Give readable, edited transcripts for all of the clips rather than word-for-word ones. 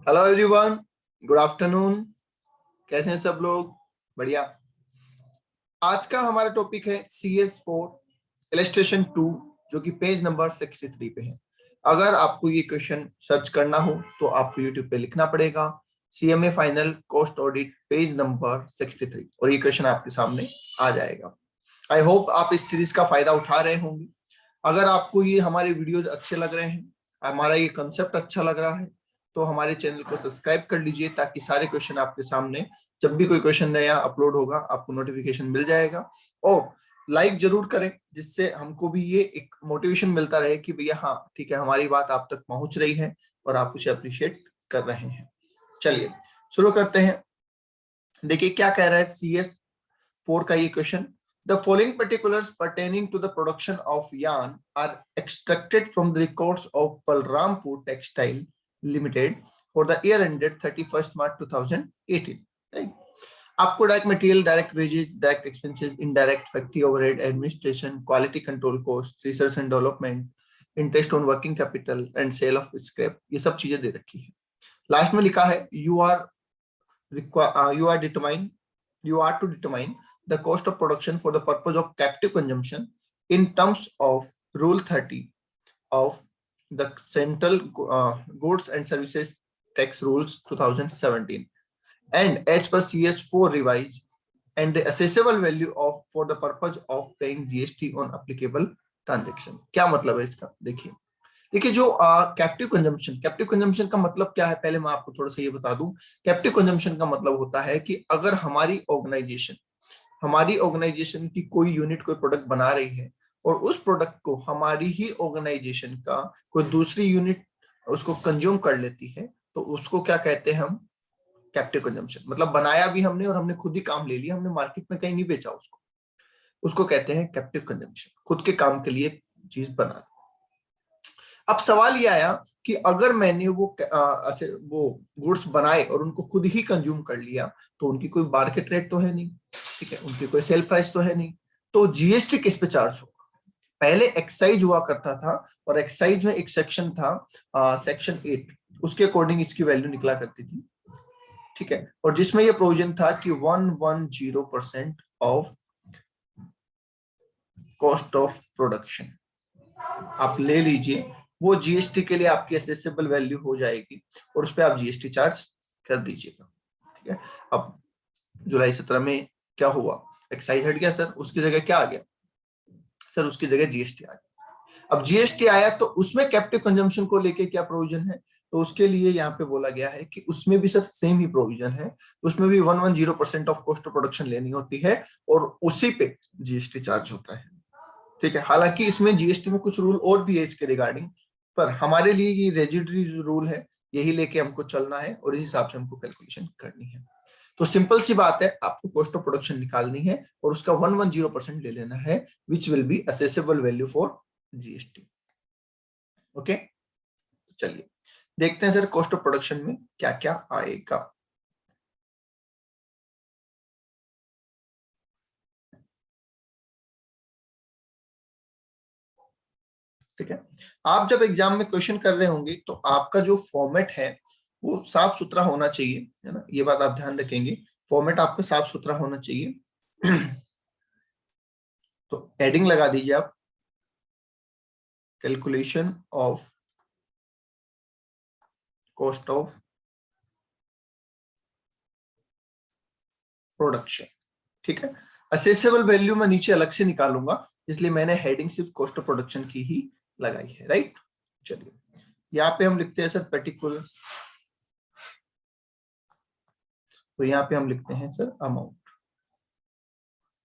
Hello everyone, good afternoon. कैसे हैं सब लोग? बढ़िया। आज का हमारा टॉपिक है CS4 इलस्ट्रेशन 2, जो कि पेज नंबर 63 पे है। अगर आपको ये क्वेश्चन सर्च करना हो तो आपको यूट्यूब पे लिखना पड़ेगा CMA final cost audit page number 63 और ये क्वेश्चन आपके सामने आ जाएगा। आई होप आप इस सीरीज का फायदा उठा रहे होंगे। अगर आपको ये हमारे वीडियोज अच्छे लग रहे हैं, हमारा ये कंसेप्ट अच्छा लग रहा है, तो हमारे चैनल को सब्सक्राइब कर लीजिए ताकि सारे क्वेश्चन आपके सामने, जब भी कोई क्वेश्चन नया अपलोड होगा आपको नोटिफिकेशन मिल जाएगा। और लाइक जरूर करें, जिससे हमको भी ये एक मोटिवेशन मिलता रहे कि भैया हाँ ठीक है, हमारी बात आप तक पहुंच रही है और आप उसे अप्रिशिएट कर रहे हैं। चलिए शुरू करते हैं। देखिए क्या कह रहा है CS4 का ये question. The following particulars pertaining to the production of yarn are extracted from the records of Balrampur Textile Limited for the year ended 31st March 2018. Right? आपको direct material, direct wages, direct expenses, indirect factory overhead, administration, quality control cost, research and development, interest on working capital and sale of scrap, ये सब चीजें दे रखी है। Last में लिखा है you are to determine the cost of production for the purpose of captive consumption in terms of Rule 30 of the Central Goods and Services Tax Rules 2017 and as per CS4 revised, and the assessable value of for the purpose of paying GST on applicable transaction। क्या मतलब है इसका? देखिए जो captive consumption का मतलब क्या है, पहले मैं आपको थोड़ा सा ये बता दूं। कैप्टिव कंजम्पशन का मतलब होता है कि अगर हमारी ऑर्गेनाइजेशन की कोई यूनिट कोई प्रोडक्ट बना रही है और उस प्रोडक्ट को हमारी ही ऑर्गेनाइजेशन का कोई दूसरी यूनिट उसको कंज्यूम कर लेती है, तो उसको क्या कहते हैं हम? Captive consumption. मतलब बनाया भी हमने और हमने खुद ही काम ले लिया, हमने मार्केट में कहीं नहीं बेचा उसको कहते हैं कैप्टिव कंजम्पशन। खुद के काम के लिए चीज बना। अब सवाल ये आया कि अगर मैंने वो गुड्स बनाए और उनको खुद ही कंज्यूम कर लिया, तो उनकी कोई मार्केट रेट तो है नहीं, ठीक है, उनकी कोई सेल प्राइस तो है नहीं, तो जीएसटी किस पे चार्ज होगा? पहले एक्साइज हुआ करता था और एक्साइज में एक सेक्शन था सेक्शन 8, उसके अकॉर्डिंग इसकी वैल्यू निकला करती थी, ठीक है, और जिसमें ये प्रोविजन था कि 110% ऑफ कॉस्ट ऑफ प्रोडक्शन आप ले लीजिए, वो जीएसटी के लिए आपकी एसेसेबल वैल्यू हो जाएगी और उस पर आप जीएसटी चार्ज कर दीजिएगा, ठीक है। अब जुलाई 17 में क्या हुआ? एक्साइज हट गया सर, उसकी जगह क्या आ गया सर? उसकी जगह जीएसटी आ गया। अब जीएसटी आया तो उसमें कैप्टिव कंजम्पशन को लेके क्या प्रोविजन है? तो उसके लिए यहाँ पे बोला गया है कि उसमें भी सर सेम ही प्रोविजन है, उसमें भी 110% ऑफ कॉस्ट ऑफ प्रोडक्शन लेनी होती है और उसी पे जीएसटी चार्ज होता है, ठीक है। हालांकि इसमें जीएसटी में कुछ रूल और भी है इसके रिगार्डिंग, पर हमारे लिए ये रेजिडरी रूल है, यही लेके हमको चलना है और इस हिसाब से हमको कैलकुलेशन करनी है। तो सिंपल सी बात है, आपको कॉस्ट ऑफ प्रोडक्शन निकालनी है और उसका 110% ले लेना है, which will be accessible value for GST. Okay, चलिए देखते हैं सर कॉस्ट ऑफ प्रोडक्शन में क्या क्या आएगा। ठीक है, आप जब एग्जाम में क्वेश्चन कर रहे होंगे तो आपका जो फॉर्मेट है वो साफ सुथरा होना चाहिए, है ना, ये बात आप ध्यान रखेंगे, फॉर्मेट आपका साफ सुथरा होना चाहिए। तो हेडिंग लगा दीजिए आप, calculation of cost of production, ठीक है। असेसेबल वैल्यू मैं नीचे अलग से निकालूंगा, इसलिए मैंने हेडिंग सिर्फ कॉस्ट ऑफ प्रोडक्शन की ही लगाई है, राइट। चलिए यहाँ पे हम लिखते हैं सर पर्टिकुलर्स, तो यहाँ पे हम लिखते हैं सर अमाउंट।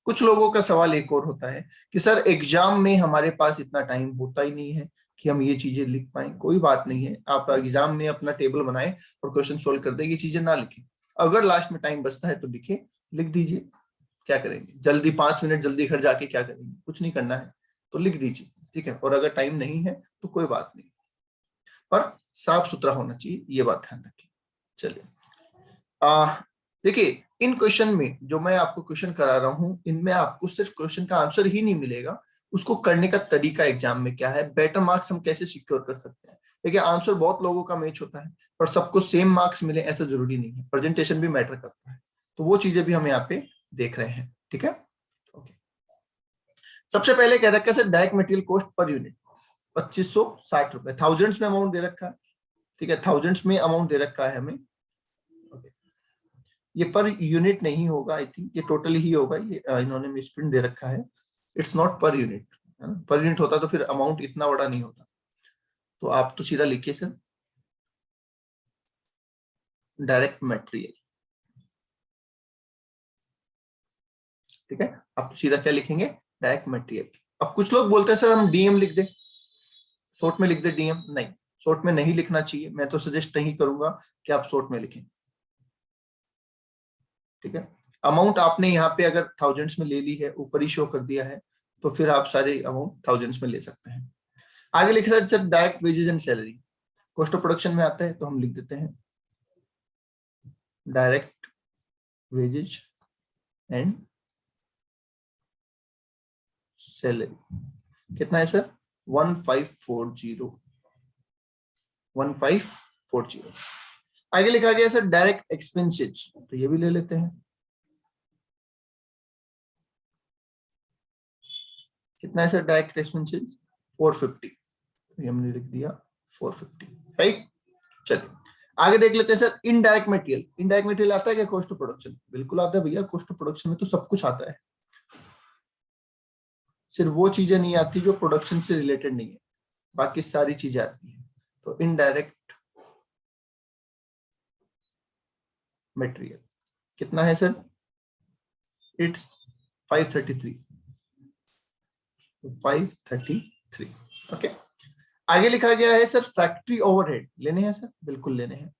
कुछ लोगों का सवाल एक और होता है कि सर एग्जाम में हमारे पास इतना टाइम होता ही नहीं है कि हम ये चीजें लिख पाए। कोई बात नहीं है, आप एग्जाम में अपना टेबल बनाए और क्वेश्चन सोल्व कर दे, ये चीजें ना लिखें। अगर लास्ट में टाइम बचता है तो लिख दीजिए, क्या करेंगे जल्दी, 5 मिनट जल्दी घर जाके क्या करेंगे, कुछ नहीं करना है, तो लिख दीजिए, ठीक है। और अगर टाइम नहीं है तो कोई बात नहीं, पर साफ सुथरा होना चाहिए, ये बात ध्यान रखिए। चलिए देखिए, इन क्वेश्चन में जो मैं आपको क्वेश्चन करा रहा हूं, इनमें आपको सिर्फ क्वेश्चन का आंसर ही नहीं मिलेगा, उसको करने का तरीका एग्जाम में क्या है, बेटर मार्क्स हम कैसे सिक्योर कर सकते हैं। देखिए आंसर बहुत लोगों का मैच होता है, पर सबको सेम मार्क्स मिले ऐसा जरूरी नहीं है, प्रेजेंटेशन भी मैटर करता है। तो वो चीजें भी हम यहाँ पे देख रहे हैं, ठीक है। ओके, सबसे पहले कह रखा है sir direct material cost per unit 2560 रुपए, थाउजेंड्स में अमाउंट दे रखा है, ठीक है, थाउजेंड्स में अमाउंट दे रखा है हमें। okay. ये पर यूनिट नहीं होगा, आई थिंक ये टोटल ही होगा, ये इन्होंने मिसप्रिंट दे रखा है, इट्स नॉट पर यूनिट, है ना। पर यूनिट होता तो फिर अमाउंट इतना बड़ा नहीं होता। तो आप तो सीधा लिखिए सर डायरेक्ट मटेरियल, ठीक है, आप तो सीधा क्या लिखेंगे, डायरेक्ट मटेरियल। अब कुछ लोग बोलते हैं सर हम डीएम लिख दे, शॉर्ट में लिख दे डीएम, नहीं, शॉर्ट में नहीं लिखना चाहिए, मैं तो सजेस्ट नहीं करूंगा कि आप शॉर्ट में लिखें, ठीक है। अमाउंट आपने यहाँ पे अगर थाउजेंड्स में ले ली है, ऊपर ही शो कर दिया है, तो फिर आप सारे अमाउंट थाउजेंड्स में ले सकते हैं। आगे लिखा sir direct wages and salary, cost of production में आता है, तो हम लिख देते हैं डायरेक्ट वेजेस एंड सैलरी। कितना है सर, 1540। आगे लिखा गया सर डायरेक्ट एक्सपेंसेस, तो ये भी ले लेते हैं, कितना है सर डायरेक्ट एक्सपेंसेस 450, हमने लिख दिया 450, राइट। चलिए आगे देख लेते हैं sir indirect material. Indirect material आता है क्या कॉस्ट ऑफ प्रोडक्शन, बिल्कुल आता है भैया, कॉस्ट ऑफ प्रोडक्शन में तो सब कुछ आता है, सिर्फ वो चीजें नहीं आती जो प्रोडक्शन से रिलेटेड नहीं है, बाकी सारी चीजें आती है। तो इनडायरेक्ट मटेरियल कितना है सर, इट्स 533, 533, ओके। आगे लिखा गया है सर फैक्ट्री ओवरहेड, लेने हैं सर, बिल्कुल लेने हैं।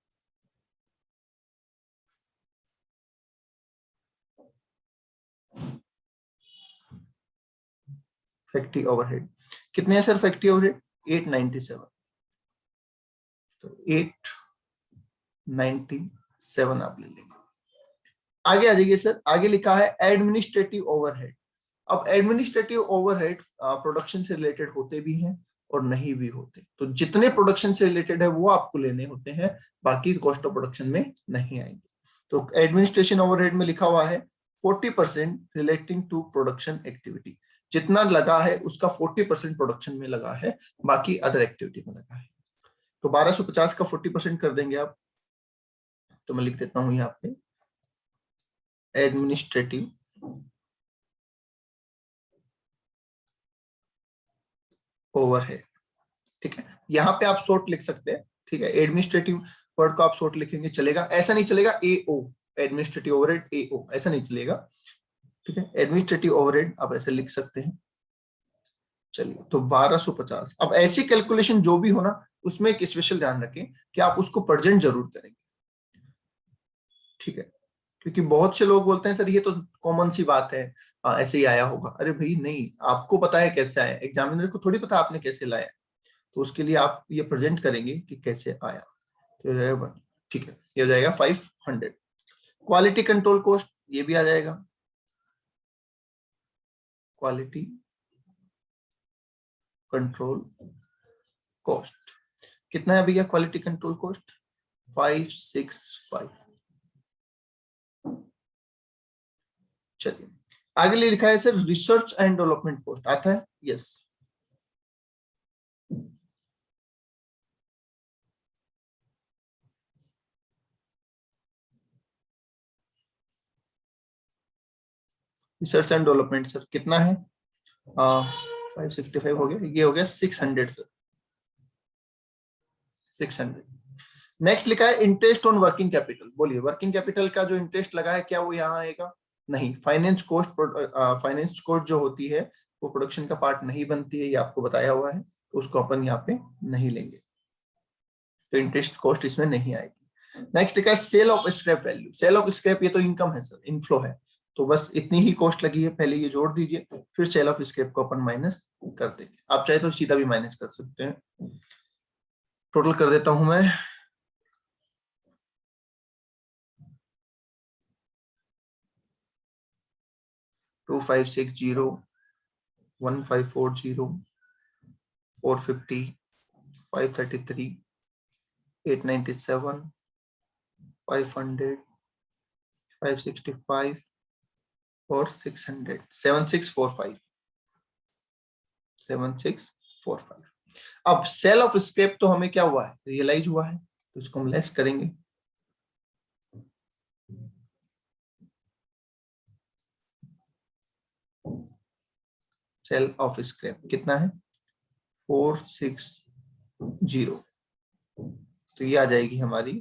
फैक्ट्री ओवरहेड कितने हैं सर, फैक्ट्री ओवरहेड 897, तो 897 आप ले लेंगे। आगे आ जाइए सर, आगे लिखा है एडमिनिस्ट्रेटिव ओवरहेड। अब एडमिनिस्ट्रेटिव ओवरहेड प्रोडक्शन से रिलेटेड होते भी हैं और नहीं भी होते, तो जितने प्रोडक्शन से रिलेटेड है वो आपको लेने होते हैं, बाकी कॉस्ट ऑफ प्रोडक्शन में नहीं आएंगे। तो एडमिनिस्ट्रेशन ओवरहेड में लिखा हुआ है 40% रिलेटिंग टू प्रोडक्शन एक्टिविटी, जितना लगा है उसका 40% प्रोडक्शन में लगा है, बाकी अदर एक्टिविटी में लगा है। तो 1250 का 40% कर देंगे आप, तो मैं लिख देता हूं यहाँ पे एडमिनिस्ट्रेटिव ओवरहेड, ठीक है। यहाँ पे आप शॉर्ट लिख सकते हैं, ठीक है, एडमिनिस्ट्रेटिव वर्ड को आप शॉर्ट लिखेंगे चलेगा, ऐसा नहीं चलेगा एओ, एडमिनिस्ट्रेटिव ओवरहेड एओ, ऐसा नहीं चलेगा, ठीक है। एडमिनिस्ट्रेटिव ओवरहेड आप ऐसे लिख सकते हैं। चलिए तो 1250, अब ऐसी कैलकुलेशन जो भी हो ना, उसमें एक स्पेशल ध्यान रखें कि आप उसको प्रेजेंट जरूर करेंगे, ठीक है। क्योंकि बहुत से लोग बोलते हैं सर ये तो कॉमन सी बात है, ऐसे ही आया होगा, अरे भाई नहीं, आपको पता है कैसे आया, एग्जामिनर को थोड़ी पता आपने कैसे लाया, तो उसके लिए आप ये प्रेजेंट करेंगे कि कैसे आया, तो ये हो जाएगा, ठीक है, ये हो जाएगा 500। क्वालिटी कंट्रोल कॉस्ट ये भी आ जाएगा, क्वालिटी कंट्रोल कॉस्ट कितना है भैया, क्वालिटी कंट्रोल कॉस्ट 565। चलिए आगे लिखा है sir research and development cost, आता है, yes. Research and development sir कितना है, 565 हो गया, ये हो गया 600 सर, 600। नेक्स्ट लिखा है इंटरेस्ट ऑन वर्किंग कैपिटल, बोलिए वर्किंग कैपिटल का जो इंटरेस्ट लगा है क्या वो यहाँ आएगा, नहीं। फाइनेंस कॉस्ट, फाइनेंस कॉस्ट जो होती है वो प्रोडक्शन का पार्ट नहीं बनती है, ये आपको बताया हुआ है, तो उसको अपन यहाँ पे नहीं लेंगे, तो इंटरेस्ट कॉस्ट इसमें नहीं आएगी। नेक्स्ट लिखा है sale of scrap value, sale of scrap ये तो इनकम है सर, इनफ्लो है, तो बस इतनी ही कॉस्ट लगी है, पहले ये जोड़ दीजिए, फिर सेल ऑफ स्क्रैप को अपन माइनस कर देंगे, आप चाहे तो सीधा भी माइनस कर सकते हैं। टोटल कर देता हूं मैं, 2560 1540, 450, 533, 897, 500, 565 और 600, 7645, 7645। अब सेल ऑफ स्क्रैप तो हमें क्या हुआ है, रियलाइज हुआ है, तो इसको हम लेस करेंगे। सेल ऑफ स्क्रैप कितना है, 460, तो ये आ जाएगी हमारी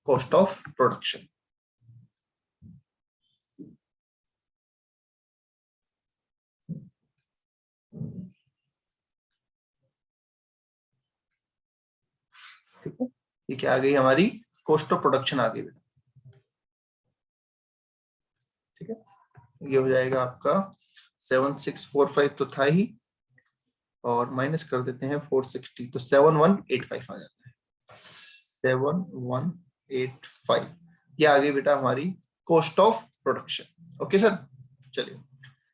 कॉस्ट ऑफ प्रोडक्शन। ठीक है, ये क्या आ गई हमारी कॉस्ट ऑफ प्रोडक्शन आ गई बेटा। ठीक है, ये हो जाएगा आपका 7645 तो था ही, और माइनस कर देते हैं 460, तो 7185 आ जाता है, 7185। ये आ गई बेटा हमारी cost of production. Okay sir, चलिए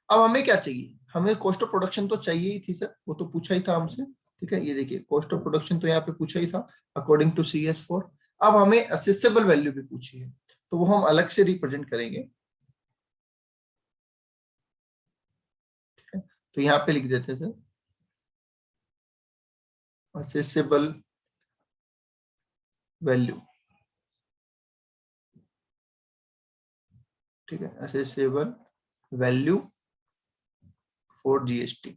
अब हमें क्या चाहिए, हमें कॉस्ट ऑफ प्रोडक्शन तो चाहिए ही थी सर, वो तो पूछा ही था हमसे। ठीक है, ये देखिए कॉस्ट ऑफ प्रोडक्शन तो यहाँ पे पूछा ही था अकॉर्डिंग टू CS4। अब हमें असेसेबल वैल्यू भी पूछी है, तो वो हम अलग से रिप्रेजेंट करेंगे। ठीक है, तो यहाँ पे लिख देते हैं सर असेसेबल वैल्यू। ठीक है, accessible value for GST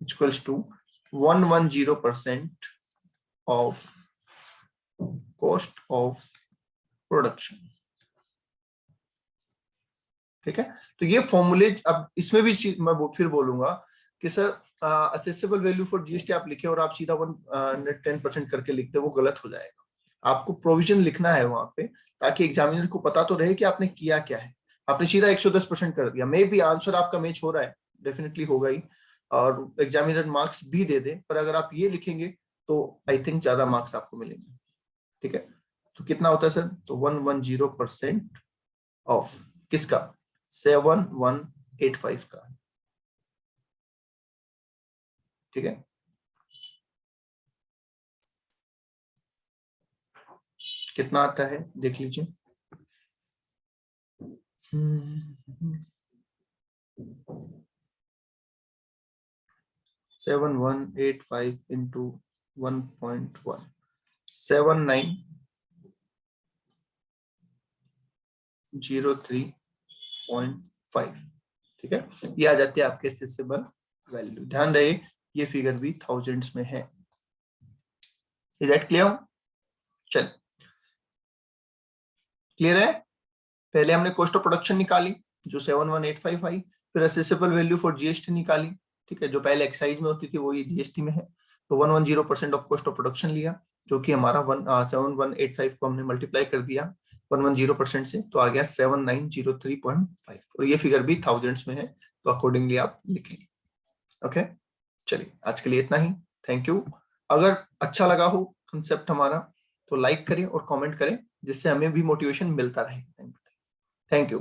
equals to 110% of cost of production। ठीक है, तो ये फॉर्मूले, अब इसमें भी मैं फिर बोलूंगा कि sir accessible value for GST आप लिखे और आप सीधा 110% करके लिखते वो गलत हो जाएगा। आपको प्रोविजन लिखना है वहां पे, ताकि एग्जामिनर को पता तो रहे कि आपने किया क्या है। आपने सीधा 110% कर दिया, मे भी आंसर आपका मैच हो रहा है, डेफिनेटली होगा ही, और एग्जामिनर मार्क्स भी दे दे, पर अगर आप ये लिखेंगे तो आई थिंक ज्यादा मार्क्स आपको मिलेंगे। ठीक है, तो कितना होता है सर, तो 110% ऑफ किसका, 7185 का। ठीक है, कितना आता है देख लीजिए, 7185 इंटू 1.1, 7903.5। ठीक है, ये आ जाती है आपके असेसेबल वैल्यू। ध्यान रहे ये फिगर भी थाउजेंड्स में है। Is that clear? चल क्लियर है। पहले हमने कॉस्ट ऑफ प्रोडक्शन निकाली जो 7185 आई, फिर असेसेबल वैल्यू फॉर GST निकाली। ठीक है, जो पहले एक्साइज में होती थी वो ये GST में है, तो 110% ऑफ कॉस्ट ऑफ प्रोडक्शन लिया, जो कि हमारा 7185 को हमने मल्टीप्लाई कर दिया 110% से, तो आ गया 7903.5, और ये फिगर भी थाउजेंड्स में है, तो अकॉर्डिंगली आप लिखेंगे। ओके, चलिए आज के लिए इतना ही। Thank you. अगर अच्छा लगा हो कंसेप्ट हमारा तो लाइक करें और कमेंट करें, जिससे हमें भी मोटिवेशन मिलता रहे। Thank you.